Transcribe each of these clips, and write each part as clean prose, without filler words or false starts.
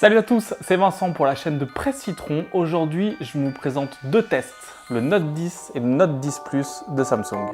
Salut à tous, c'est Vincent pour la chaîne de Presse Citron. Aujourd'hui, je vous présente deux tests, le Note 10 et le Note 10 Plus de Samsung.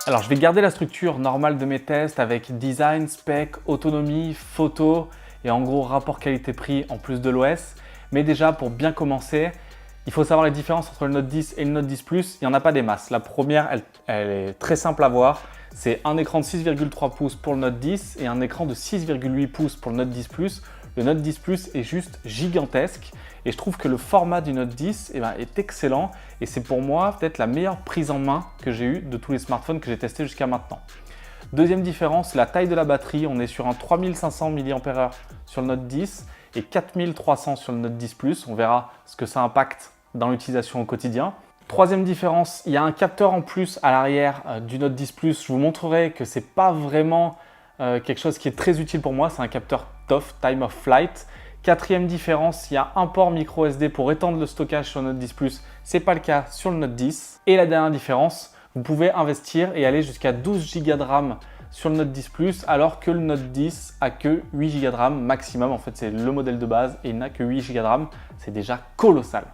Alors je vais garder la structure normale de mes tests avec design, spec, autonomie, photo et en gros rapport qualité-prix en plus de l'OS. Mais déjà pour bien commencer, il faut savoir les différences entre le Note 10 et le Note 10 Plus. Il n'y en a pas des masses. La première, elle est très simple à voir. C'est un écran de 6,3 pouces pour le Note 10 et un écran de 6,8 pouces pour le Note 10 Plus. Le Note 10 Plus est juste gigantesque et je trouve que le format du Note 10 est excellent et c'est pour moi peut-être la meilleure prise en main que j'ai eue de tous les smartphones que j'ai testés jusqu'à maintenant. Deuxième différence, la taille de la batterie. On est sur un 3500 mAh sur le Note 10 et 4300 sur le Note 10 Plus. On verra ce que ça impacte dans l'utilisation au quotidien. Troisième différence, il y a un capteur en plus à l'arrière du Note 10 Plus. Je vous montrerai que ce n'est pas vraiment quelque chose qui est très utile pour moi. C'est un capteur TOF, Time of Flight. Quatrième différence, il y a un port micro SD pour étendre le stockage sur le Note 10 Plus. Ce n'est pas le cas sur le Note 10. Et la dernière différence, vous pouvez investir et aller jusqu'à 12 Go de RAM sur le Note 10 Plus alors que le Note 10 a que 8 Go de RAM maximum. En fait, c'est le modèle de base et il n'a que 8 Go de RAM. C'est déjà colossal.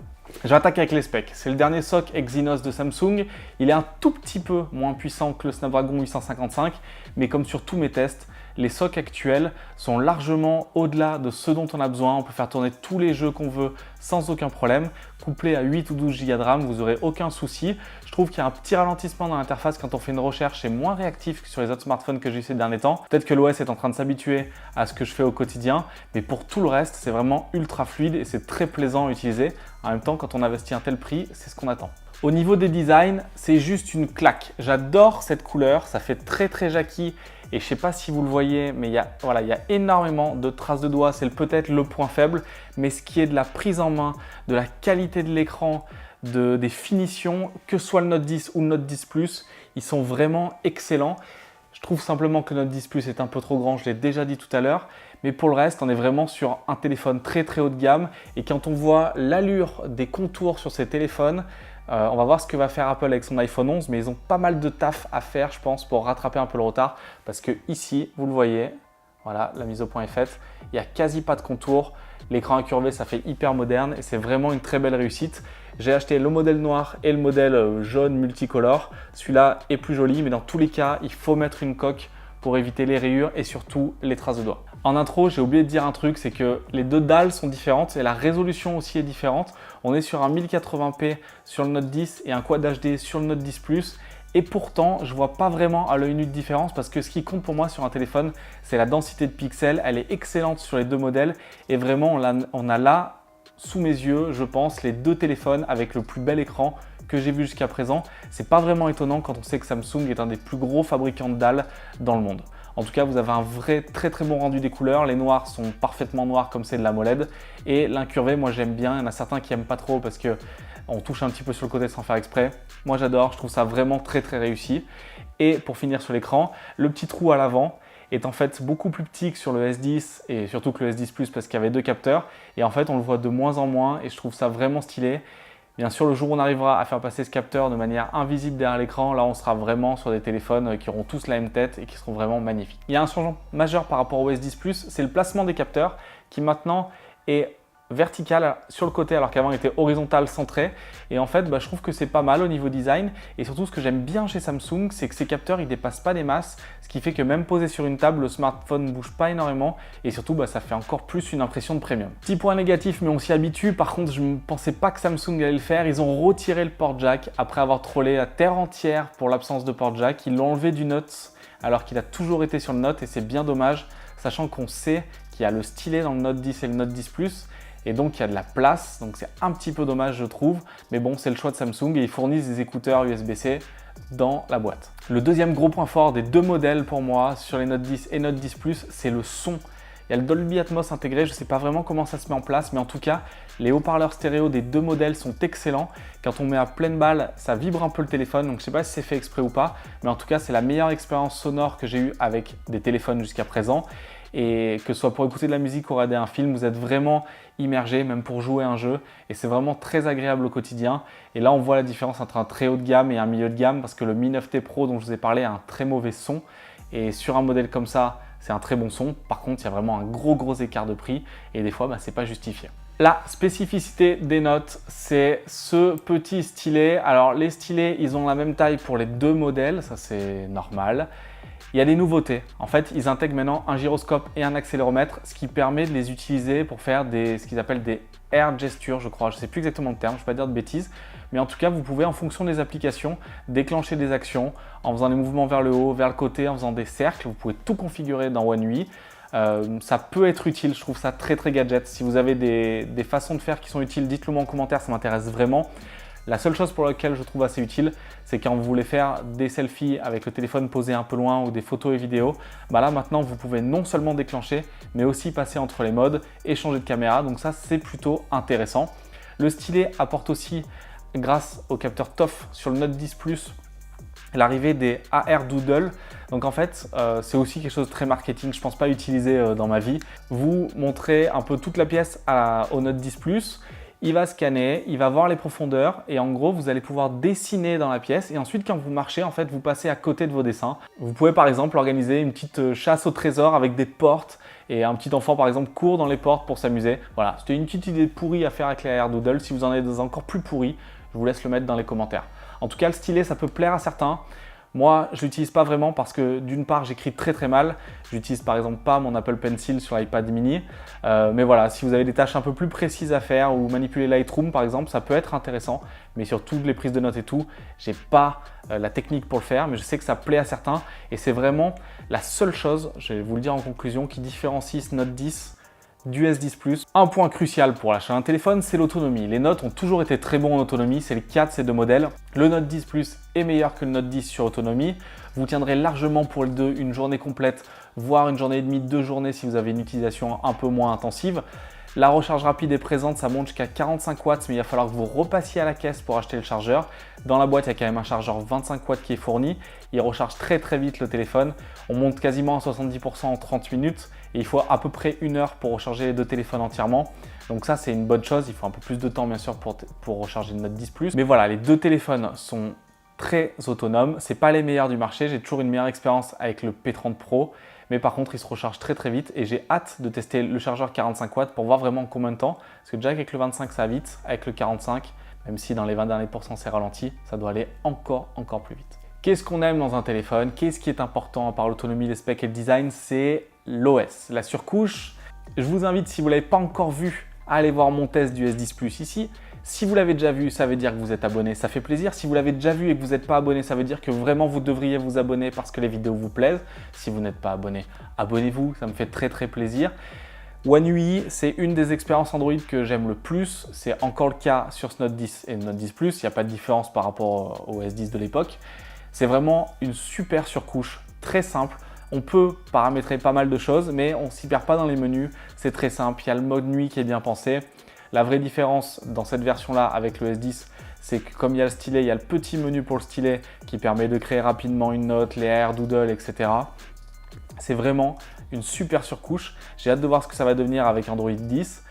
Je vais attaquer avec les specs. C'est le dernier SoC Exynos de Samsung. Il est un tout petit peu moins puissant que le Snapdragon 855, mais comme sur tous mes tests, les SoC actuels sont largement au-delà de ce dont on a besoin. On peut faire tourner tous les jeux qu'on veut sans aucun problème. Couplé à 8 ou 12 Go de RAM, vous n'aurez aucun souci. Je trouve qu'il y a un petit ralentissement dans l'interface quand on fait une recherche. C'est moins réactif que sur les autres smartphones que j'ai eu ces derniers temps. Peut-être que l'OS est en train de s'habituer à ce que je fais au quotidien, mais pour tout le reste, c'est vraiment ultra fluide et c'est très plaisant à utiliser. En même temps, quand on investit un tel prix, c'est ce qu'on attend. Au niveau des designs, c'est juste une claque. J'adore cette couleur, ça fait très Jackie. Et je ne sais pas si vous le voyez, mais il y a énormément de traces de doigts. C'est peut-être le point faible, mais ce qui est de la prise en main, de la qualité de l'écran, des finitions, que ce soit le Note 10 ou le Note 10 Plus, ils sont vraiment excellents. Je trouve simplement que le Note 10 Plus est un peu trop grand, je l'ai déjà dit tout à l'heure. Mais pour le reste, on est vraiment sur un téléphone très haut de gamme. Et quand on voit l'allure des contours sur ces téléphones, on va voir ce que va faire Apple avec son iPhone 11, mais ils ont pas mal de taf à faire, je pense, pour rattraper un peu le retard. Parce que ici, vous le voyez, voilà, la mise au point est faite. Il n'y a quasi pas de contour. L'écran incurvé, ça fait hyper moderne et c'est vraiment une très belle réussite. J'ai acheté le modèle noir et le modèle jaune multicolore. Celui-là est plus joli, mais dans tous les cas, il faut mettre une coque pour éviter les rayures et surtout les traces de doigts. En intro, j'ai oublié de dire un truc, c'est que les deux dalles sont différentes et la résolution aussi est différente. On est sur un 1080p sur le Note 10 et un Quad HD sur le Note 10 Plus. Et pourtant, je ne vois pas vraiment à l'œil nu de différence parce que ce qui compte pour moi sur un téléphone, c'est la densité de pixels. Elle est excellente sur les deux modèles et vraiment, on a là, sous mes yeux, je pense, les deux téléphones avec le plus bel écran que j'ai vu jusqu'à présent. C'est pas vraiment étonnant quand on sait que Samsung est un des plus gros fabricants de dalles dans le monde. En tout cas, vous avez un vrai très bon rendu des couleurs. Les noirs sont parfaitement noirs comme c'est de l'AMOLED. Et l'incurvé, moi j'aime bien. Il y en a certains qui n'aiment pas trop parce qu'on touche un petit peu sur le côté sans faire exprès. Moi j'adore, je trouve ça vraiment très réussi. Et pour finir sur l'écran, le petit trou à l'avant est en fait beaucoup plus petit que sur le S10 et surtout que le S10 Plus parce qu'il y avait deux capteurs. Et en fait, on le voit de moins en moins et je trouve ça vraiment stylé. Bien sûr, le jour où on arrivera à faire passer ce capteur de manière invisible derrière l'écran, là on sera vraiment sur des téléphones qui auront tous la même tête et qui seront vraiment magnifiques. Il y a un changement majeur par rapport au S10 Plus, c'est le placement des capteurs qui maintenant est vertical sur le côté alors qu'avant il était horizontal centré et en fait je trouve que c'est pas mal au niveau design et surtout ce que j'aime bien chez Samsung c'est que ces capteurs ils dépassent pas des masses, ce qui fait que même posé sur une table le smartphone ne bouge pas énormément et surtout ça fait encore plus une impression de premium. Petit point négatif mais on s'y habitue, par contre je ne pensais pas que Samsung allait le faire, ils ont retiré le port jack après avoir trollé la terre entière pour l'absence de port jack, ils l'ont enlevé du Note alors qu'il a toujours été sur le Note et c'est bien dommage sachant qu'on sait qu'il y a le stylet dans le Note 10 et le Note 10 Plus. Et donc il y a de la place, donc c'est un petit peu dommage je trouve, mais bon c'est le choix de Samsung et ils fournissent des écouteurs USB-C dans la boîte. Le deuxième gros point fort des deux modèles pour moi sur les Note 10 et Note 10 Plus, c'est le son Il y a le Dolby Atmos intégré, je ne sais pas vraiment comment ça se met en place, mais en tout cas, les haut-parleurs stéréo des deux modèles sont excellents. Quand on met à pleine balle, ça vibre un peu le téléphone, donc je ne sais pas si c'est fait exprès ou pas, mais en tout cas, c'est la meilleure expérience sonore que j'ai eue avec des téléphones jusqu'à présent. Et que ce soit pour écouter de la musique ou regarder un film, vous êtes vraiment immergé, même pour jouer un jeu. Et c'est vraiment très agréable au quotidien. Et là, on voit la différence entre un très haut de gamme et un milieu de gamme parce que le Mi 9T Pro dont je vous ai parlé a un très mauvais son. Et sur un modèle comme ça, c'est un très bon son. Par contre, il y a vraiment un gros écart de prix et des fois, c'est pas justifié. La spécificité des notes, c'est ce petit stylet. Alors, les stylets, ils ont la même taille pour les deux modèles, ça c'est normal. Il y a des nouveautés. En fait, ils intègrent maintenant un gyroscope et un accéléromètre, ce qui permet de les utiliser pour faire ce qu'ils appellent des air gestures, je crois. Je ne sais plus exactement le terme, je ne vais pas dire de bêtises. Mais en tout cas, vous pouvez, en fonction des applications, déclencher des actions en faisant des mouvements vers le haut, vers le côté, en faisant des cercles. Vous pouvez tout configurer dans One UI. Ça peut être utile, je trouve ça très gadget. Si vous avez des façons de faire qui sont utiles, dites-le moi en commentaire, ça m'intéresse vraiment. La seule chose pour laquelle je trouve assez utile, c'est quand vous voulez faire des selfies avec le téléphone posé un peu loin ou des photos et vidéos, là maintenant vous pouvez non seulement déclencher, mais aussi passer entre les modes et changer de caméra. Donc ça, c'est plutôt intéressant. Le stylet apporte aussi, grâce au capteur TOF sur le Note 10 Plus, l'arrivée des AR Doodle. Donc en fait, c'est aussi quelque chose de très marketing, je ne pense pas utiliser dans ma vie. Vous montrez un peu toute la pièce au Note 10 Plus. Il va scanner, il va voir les profondeurs et en gros, vous allez pouvoir dessiner dans la pièce et ensuite, quand vous marchez, en fait, vous passez à côté de vos dessins. Vous pouvez par exemple organiser une petite chasse au trésor avec des portes et un petit enfant par exemple court dans les portes pour s'amuser. Voilà, c'était une petite idée pourrie à faire avec les AR Doodle. Si vous en avez des encore plus pourris, je vous laisse le mettre dans les commentaires. En tout cas, le stylet, ça peut plaire à certains. Moi, je ne l'utilise pas vraiment parce que d'une part, j'écris très mal. J'utilise par exemple pas mon Apple Pencil sur l'iPad mini. Mais voilà, si vous avez des tâches un peu plus précises à faire ou manipuler Lightroom par exemple, ça peut être intéressant. Mais sur toutes les prises de notes et tout, j'ai pas la technique pour le faire, mais je sais que ça plaît à certains. Et c'est vraiment la seule chose, je vais vous le dire en conclusion, qui différencie ce Note 10 du S10 Plus. Un point crucial pour l'achat d'un téléphone, c'est l'autonomie. Les notes ont toujours été très bons en autonomie, c'est le cas de ces deux modèles. Le Note 10 Plus est meilleur que le Note 10 sur autonomie. Vous tiendrez largement pour le 2 une journée complète, voire une journée et demie, 2 journées si vous avez une utilisation un peu moins intensive. La recharge rapide est présente, ça monte jusqu'à 45 watts, mais il va falloir que vous repassiez à la caisse pour acheter le chargeur. Dans la boîte, il y a quand même un chargeur 25 watts qui est fourni. Il recharge très vite le téléphone. On monte quasiment à 70% en 30 minutes et il faut à peu près 1 heure pour recharger les deux téléphones entièrement. Donc ça, c'est une bonne chose. Il faut un peu plus de temps, bien sûr, pour recharger le Note 10 Plus. Mais voilà, les deux téléphones sont très autonomes. Ce n'est pas les meilleurs du marché. J'ai toujours une meilleure expérience avec le P30 Pro. Mais par contre, il se recharge très vite et j'ai hâte de tester le chargeur 45 watts pour voir vraiment combien de temps. Parce que déjà avec le 25, ça va vite. Avec le 45, même si dans les 20 derniers pourcents c'est ralenti, ça doit aller encore plus vite. Qu'est-ce qu'on aime dans un téléphone? Qu'est-ce qui est important à part l'autonomie, les specs et le design? C'est l'OS, la surcouche. Je vous invite, si vous ne l'avez pas encore vu, à aller voir mon test du S10 Plus ici. Si vous l'avez déjà vu, ça veut dire que vous êtes abonné, ça fait plaisir. Si vous l'avez déjà vu et que vous n'êtes pas abonné, ça veut dire que vraiment vous devriez vous abonner parce que les vidéos vous plaisent. Si vous n'êtes pas abonné, abonnez-vous, ça me fait très plaisir. One UI, c'est une des expériences Android que j'aime le plus. C'est encore le cas sur ce Note 10 et le Note 10 Plus. Il n'y a pas de différence par rapport au S10 de l'époque. C'est vraiment une super surcouche, très simple. On peut paramétrer pas mal de choses, mais on ne s'y perd pas dans les menus. C'est très simple, il y a le mode nuit qui est bien pensé. La vraie différence dans cette version-là avec le S10, c'est que comme il y a le stylet, il y a le petit menu pour le stylet qui permet de créer rapidement une note, les AR Doodle, etc. C'est vraiment une super surcouche. J'ai hâte de voir ce que ça va devenir avec Android 10.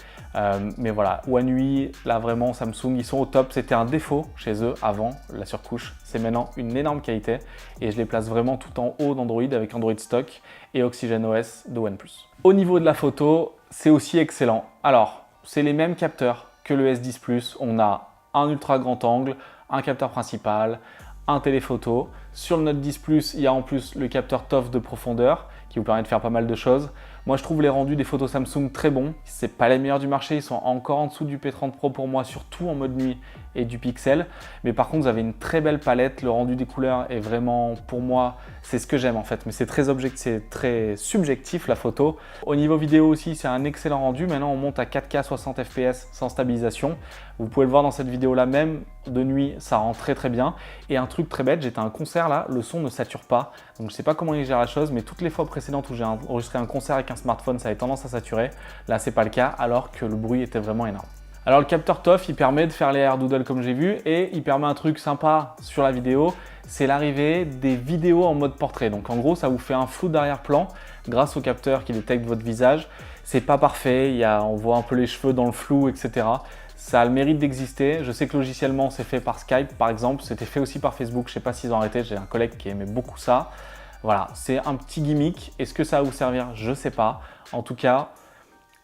Mais voilà, One UI, là vraiment Samsung, ils sont au top. C'était un défaut chez eux avant la surcouche. C'est maintenant une énorme qualité et je les place vraiment tout en haut d'Android avec Android Stock et OxygenOS de OnePlus. Au niveau de la photo, c'est aussi excellent. Alors, c'est les mêmes capteurs que le S10 Plus. On a un ultra grand angle, un capteur principal, un téléphoto. Sur le Note 10 Plus, il y a en plus le capteur TOF de profondeur qui vous permet de faire pas mal de choses. Moi, je trouve les rendus des photos Samsung très bons. Ce n'est pas les meilleurs du marché, ils sont encore en dessous du P30 Pro pour moi, surtout en mode nuit et du Pixel. Mais par contre, vous avez une très belle palette. Le rendu des couleurs est vraiment, pour moi, c'est ce que j'aime en fait. Mais c'est très subjectif la photo. Au niveau vidéo aussi, c'est un excellent rendu. Maintenant, on monte à 4K 60 fps sans stabilisation. Vous pouvez le voir dans cette vidéo-là, même de nuit, ça rend très bien. Et un truc très bête, j'étais à un concert là, le son ne sature pas. Donc je ne sais pas comment il gère la chose, mais toutes les fois précédentes où j'ai enregistré un concert avec qu'un smartphone ça avait tendance à saturer. Là, c'est pas le cas alors que le bruit était vraiment énorme. Alors le capteur TOF, il permet de faire les AirDoodle comme j'ai vu et il permet un truc sympa sur la vidéo, c'est l'arrivée des vidéos en mode portrait. Donc en gros, ça vous fait un flou d'arrière-plan grâce au capteur qui détecte votre visage. C'est pas parfait, on voit un peu les cheveux dans le flou, etc. Ça a le mérite d'exister. Je sais que logiciellement, c'est fait par Skype par exemple, c'était fait aussi par Facebook. Je sais pas s'ils ont arrêté, j'ai un collègue qui aimait beaucoup ça. Voilà, c'est un petit gimmick. Est-ce que ça va vous servir? Je sais pas. En tout cas,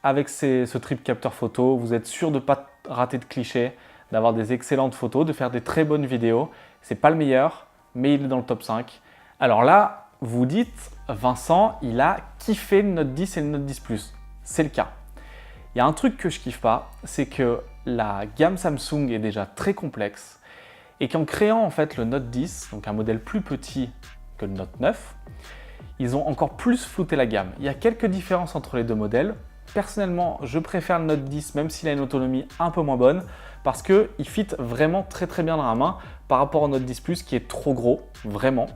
avec ce trip capteur photo, vous êtes sûr de ne pas rater de clichés, d'avoir des excellentes photos, de faire des très bonnes vidéos. C'est pas le meilleur, mais il est dans le top 5. Alors là, vous dites, Vincent, il a kiffé le Note 10 et le Note 10 Plus. C'est le cas. Il y a un truc que je kiffe pas, c'est que la gamme Samsung est déjà très complexe et qu'en créant en fait le Note 10, donc un modèle plus petit que le Note 9, ils ont encore plus flouté la gamme. Il y a quelques différences entre les deux modèles. Personnellement, je préfère le Note 10 même s'il a une autonomie un peu moins bonne parce qu'il fit vraiment très bien dans la main par rapport au Note 10 Plus qui est trop gros, vraiment.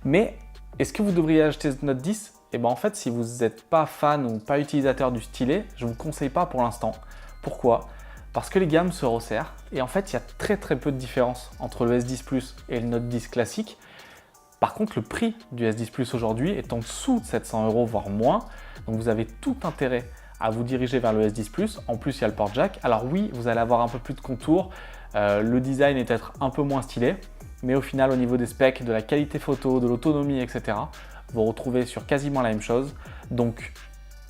Mais est-ce que vous devriez acheter ce Note 10? Et bien en fait, si vous n'êtes pas fan ou pas utilisateur du stylet, je ne vous conseille pas pour l'instant. Pourquoi? Parce que les gammes se resserrent et en fait, il y a très peu de différence entre le S10 Plus et le Note 10 classique. Par contre, le prix du S10 Plus aujourd'hui est en dessous de 700 €, voire moins. Donc vous avez tout intérêt à vous diriger vers le S10 Plus. En plus, il y a le port jack. Alors oui, vous allez avoir un peu plus de contours. Le design est peut-être un peu moins stylé. Mais au final, au niveau des specs, de la qualité photo, de l'autonomie, etc., vous retrouvez sur quasiment la même chose. Donc,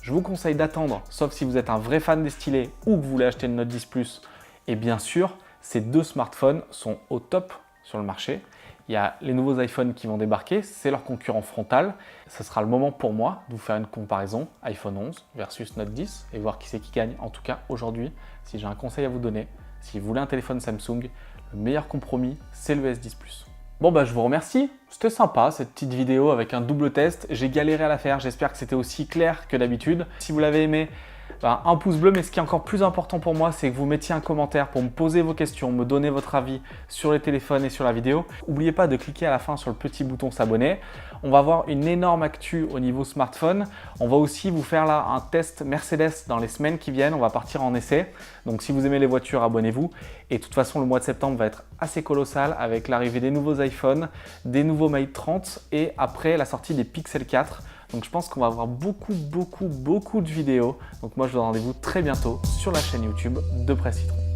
je vous conseille d'attendre, sauf si vous êtes un vrai fan des stylés ou que vous voulez acheter le Note 10 Plus. Et bien sûr, ces deux smartphones sont au top sur le marché. Il y a les nouveaux iPhones qui vont débarquer, c'est leur concurrent frontal. Ce sera le moment pour moi de vous faire une comparaison iPhone 11 versus Note 10 et voir qui c'est qui gagne. En tout cas, aujourd'hui, si j'ai un conseil à vous donner, si vous voulez un téléphone Samsung, le meilleur compromis, c'est le S10 Plus. Bon bah je vous remercie, c'était sympa cette petite vidéo avec un double test. J'ai galéré à la faire, j'espère que c'était aussi clair que d'habitude. Si vous l'avez aimé, un pouce bleu, mais ce qui est encore plus important pour moi, c'est que vous mettiez un commentaire pour me poser vos questions, me donner votre avis sur les téléphones et sur la vidéo. N'oubliez pas de cliquer à la fin sur le petit bouton s'abonner. On va voir une énorme actu au niveau smartphone. On va aussi vous faire là un test Mercedes dans les semaines qui viennent. On va partir en essai. Donc si vous aimez les voitures, abonnez-vous. Et de toute façon, le mois de septembre va être assez colossal avec l'arrivée des nouveaux iPhones, des nouveaux Mate 30 et après la sortie des Pixel 4. Donc je pense qu'on va avoir beaucoup de vidéos. Donc moi je vous donne rendez-vous très bientôt sur la chaîne YouTube de Presse Citron.